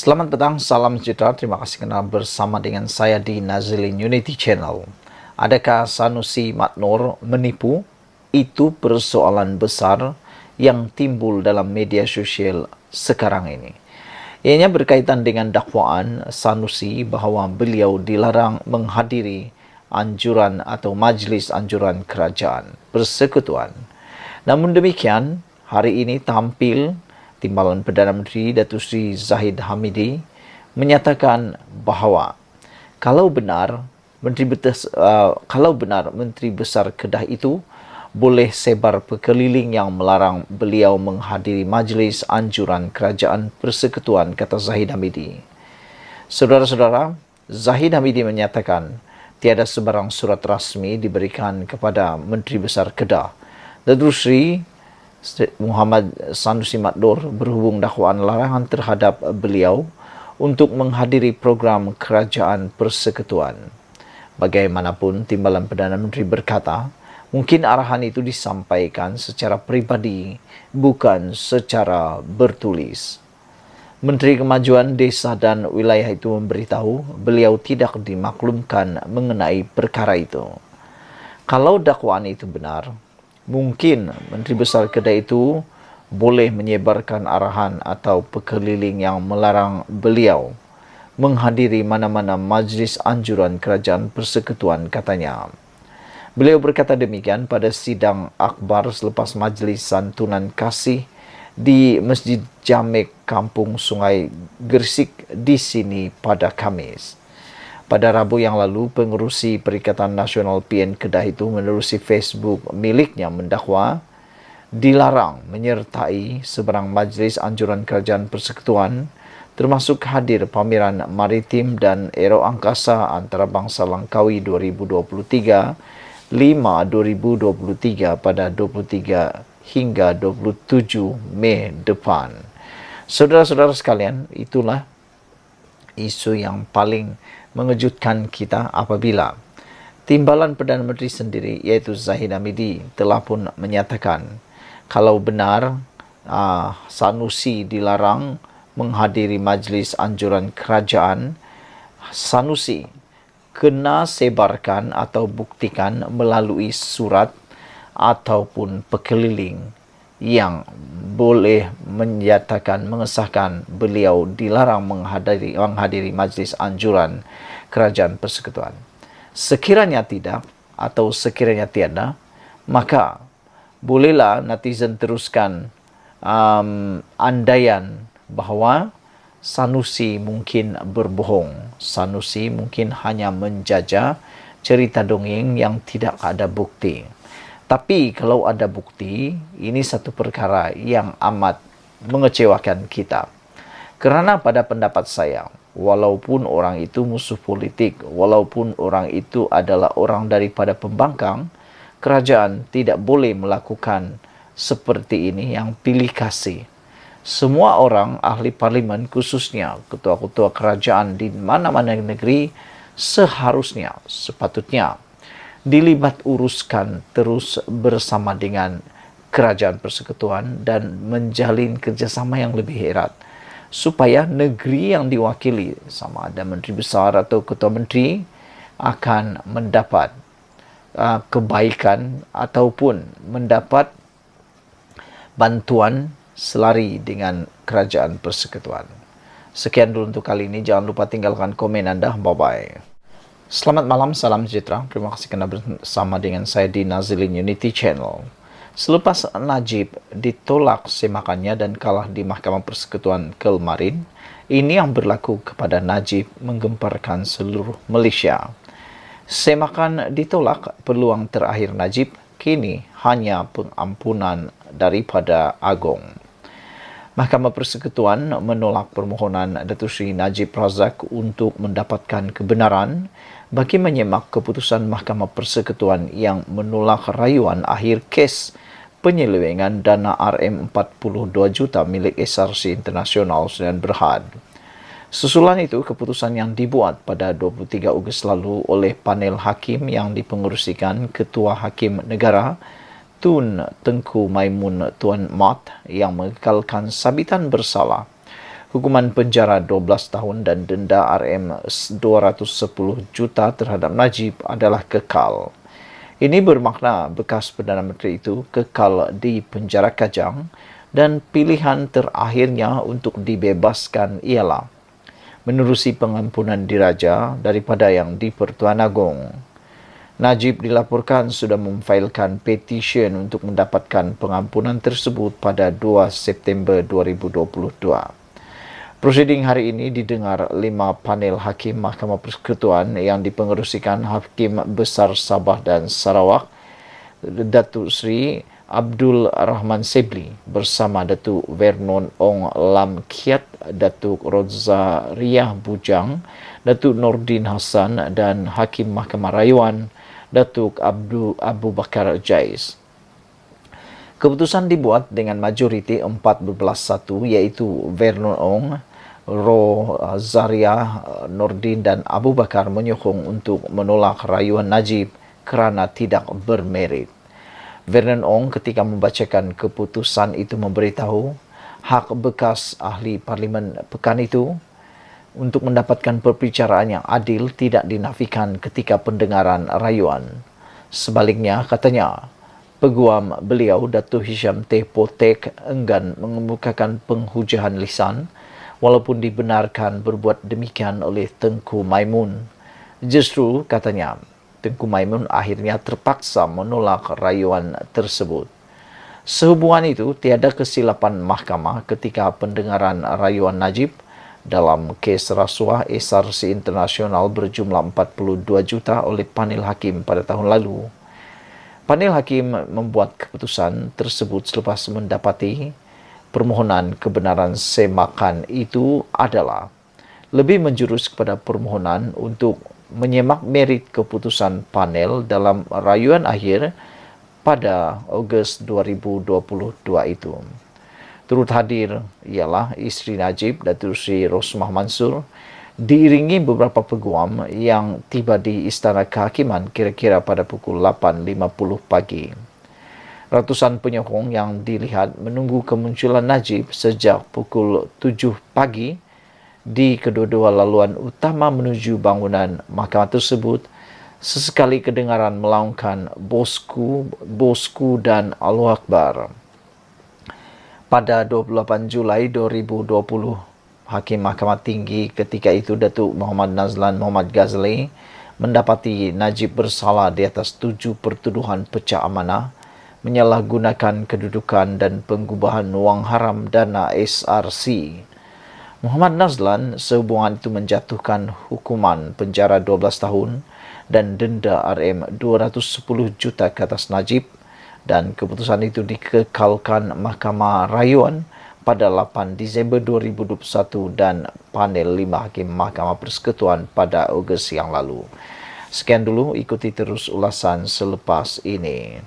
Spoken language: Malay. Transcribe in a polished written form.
Selamat petang, salam sejahtera. Terima kasih kenal bersama dengan saya di Nazilin Unity Channel. Adakah Sanusi Maknur menipu? Itu persoalan besar yang timbul dalam media sosial sekarang ini. Ianya berkaitan dengan dakwaan Sanusi bahawa beliau dilarang menghadiri anjuran atau majlis anjuran kerajaan persekutuan. Namun demikian, hari ini tampil Timbalan Perdana Menteri Datuk Seri Zahid Hamidi menyatakan bahawa kalau benar Menteri Besar Kedah itu boleh sebar perkeliling yang melarang beliau menghadiri majlis anjuran kerajaan persekutuan, kata Zahid Hamidi. Saudara-saudara, Zahid Hamidi menyatakan tiada sebarang surat rasmi diberikan kepada Menteri Besar Kedah. Datuk Seri Muhammad Sanusi Maknur berhubung dakwaan larangan terhadap beliau untuk menghadiri program kerajaan persekutuan. Bagaimanapun, Timbalan Perdana Menteri berkata, mungkin arahan itu disampaikan secara pribadi, bukan secara bertulis. Menteri Kemajuan Desa dan Wilayah itu memberitahu beliau tidak dimaklumkan mengenai perkara itu. Kalau dakwaan itu benar, mungkin Menteri Besar Kedah itu boleh menyebarkan arahan atau perkeliling yang melarang beliau menghadiri mana-mana majlis anjuran kerajaan persekutuan, katanya. Beliau berkata demikian pada sidang akhbar selepas majlis santunan kasih di Masjid Jamek Kampung Sungai Gresik di sini pada Khamis. Pada Rabu yang lalu, pengerusi Perikatan Nasional PN Kedah itu menerusi Facebook miliknya mendakwa dilarang menyertai sebarang majlis anjuran kerajaan persekutuan, termasuk hadir pameran maritim dan aero angkasa antarabangsa Langkawi 2023, 5/2023 pada 23 hingga 27 Mei depan. Saudara-saudara sekalian, itulah isu yang paling mengejutkan kita apabila Timbalan Perdana Menteri sendiri, iaitu Zahid Hamidi, telah pun menyatakan kalau benar Sanusi dilarang menghadiri majlis anjuran kerajaan, Sanusi kena sebarkan atau buktikan melalui surat ataupun perkeliling yang boleh menyatakan, mengesahkan beliau dilarang menghadiri majlis anjuran kerajaan persekutuan. Sekiranya tidak atau sekiranya tiada, maka bolehlah netizen teruskan andaian bahawa Sanusi mungkin berbohong. Sanusi mungkin hanya menjajah cerita dongeng yang tidak ada bukti. Tapi kalau ada bukti, ini satu perkara yang amat mengecewakan kita. Kerana pada pendapat saya, walaupun orang itu musuh politik, walaupun orang itu adalah orang daripada pembangkang, kerajaan tidak boleh melakukan seperti ini yang pilih kasih. Semua orang ahli parlimen, khususnya ketua-ketua kerajaan di mana-mana negeri, seharusnya, sepatutnya dilibat uruskan terus bersama dengan kerajaan persekutuan dan menjalin kerjasama yang lebih erat supaya negeri yang diwakili, sama ada menteri besar atau ketua menteri, akan mendapat kebaikan ataupun mendapat bantuan selari dengan kerajaan persekutuan. Sekian dulu untuk kali ini. Jangan lupa tinggalkan komen anda. Bye-bye. Selamat malam, salam sejahtera. Terima kasih kerana bersama dengan saya di Nazilin Unity Channel. Selepas Najib ditolak semakannya dan kalah di Mahkamah Persekutuan kemarin, ini yang berlaku kepada Najib menggemparkan seluruh Malaysia. Semakan ditolak, peluang terakhir Najib kini hanya pengampunan daripada Agong. Mahkamah Persekutuan menolak permohonan Datuk Seri Najib Razak untuk mendapatkan kebenaran bagi menyemak keputusan Mahkamah Persekutuan yang menolak rayuan akhir kes penyelewengan dana RM42 juta milik SRC Internasional Sdn Bhd. Susulan itu, keputusan yang dibuat pada 23 Ogos lalu oleh panel hakim yang dipengerusikan Ketua Hakim Negara Tun Tengku Maimun Tuan Mat yang mengekalkan sabitan bersalah Hukuman penjara 12 tahun dan denda Rm210 juta terhadap Najib adalah kekal. Ini bermakna bekas Perdana Menteri itu kekal di penjara Kajang dan pilihan terakhirnya untuk dibebaskan ialah menerusi pengampunan diraja daripada yang di Pertuan Agong. Najib dilaporkan sudah memfailkan petisyen untuk mendapatkan pengampunan tersebut pada 2 September 2022. Prosiding hari ini didengar 5 panel Hakim Mahkamah Persekutuan yang dipengerusikan Hakim Besar Sabah dan Sarawak, Datuk Seri Abdul Rahman Sebli bersama Datuk Vernon Ong Lam Kiat, Datuk Rozariah Bujang, Datuk Nordin Hassan dan Hakim Mahkamah Rayuan Datuk Abu Bakar Jais. Keputusan dibuat dengan majoriti 14-1 iaitu Vernon Ong, Rozariah, Nordin dan Abu Bakar menyokong untuk menolak rayuan Najib kerana tidak bermerit. Vernon Ong ketika membacakan keputusan itu memberitahu hak bekas ahli parlimen pekan itu untuk mendapatkan perbicaraan yang adil tidak dinafikan ketika pendengaran rayuan. Sebaliknya, katanya, peguam beliau Datuk Hisham T. Potek enggan mengemukakan penghujahan lisan walaupun dibenarkan berbuat demikian oleh Tengku Maimun. Justru, katanya, Tengku Maimun akhirnya terpaksa menolak rayuan tersebut. Sehubungan itu, tiada kesilapan mahkamah ketika pendengaran rayuan Najib dalam kes rasuah SRC Internasional berjumlah 42 juta oleh panel hakim pada tahun lalu. Panel hakim membuat keputusan tersebut selepas mendapati permohonan kebenaran semakan itu adalah lebih menjurus kepada permohonan untuk menyemak merit keputusan panel dalam rayuan akhir pada Ogos 2022 itu. Turut hadir ialah isteri Najib, Datuk Seri Rosmah Mansur, diiringi beberapa peguam yang tiba di Istana Kehakiman kira-kira pada pukul 8.50 pagi. Ratusan penyokong yang dilihat menunggu kemunculan Najib sejak pukul 7 pagi di kedua-dua laluan utama menuju bangunan mahkamah tersebut, sesekali kedengaran melaungkan bosku, bosku dan Allahu Akbar. Pada 28 Julai 2020, Hakim Mahkamah Tinggi ketika itu Datuk Muhammad Nazlan Muhammad Ghazali mendapati Najib bersalah di atas 7 pertuduhan pecah amanah, menyalahgunakan kedudukan dan pengubahan wang haram dana SRC. Muhammad Nazlan sehubungan itu menjatuhkan hukuman penjara 12 tahun dan denda Rm210 juta ke atas Najib, dan keputusan itu dikekalkan Mahkamah Rayuan pada 8 Disember 2021 dan panel 5 Hakim Mahkamah Persekutuan pada Ogos yang lalu. Sekian dulu, ikuti terus ulasan selepas ini.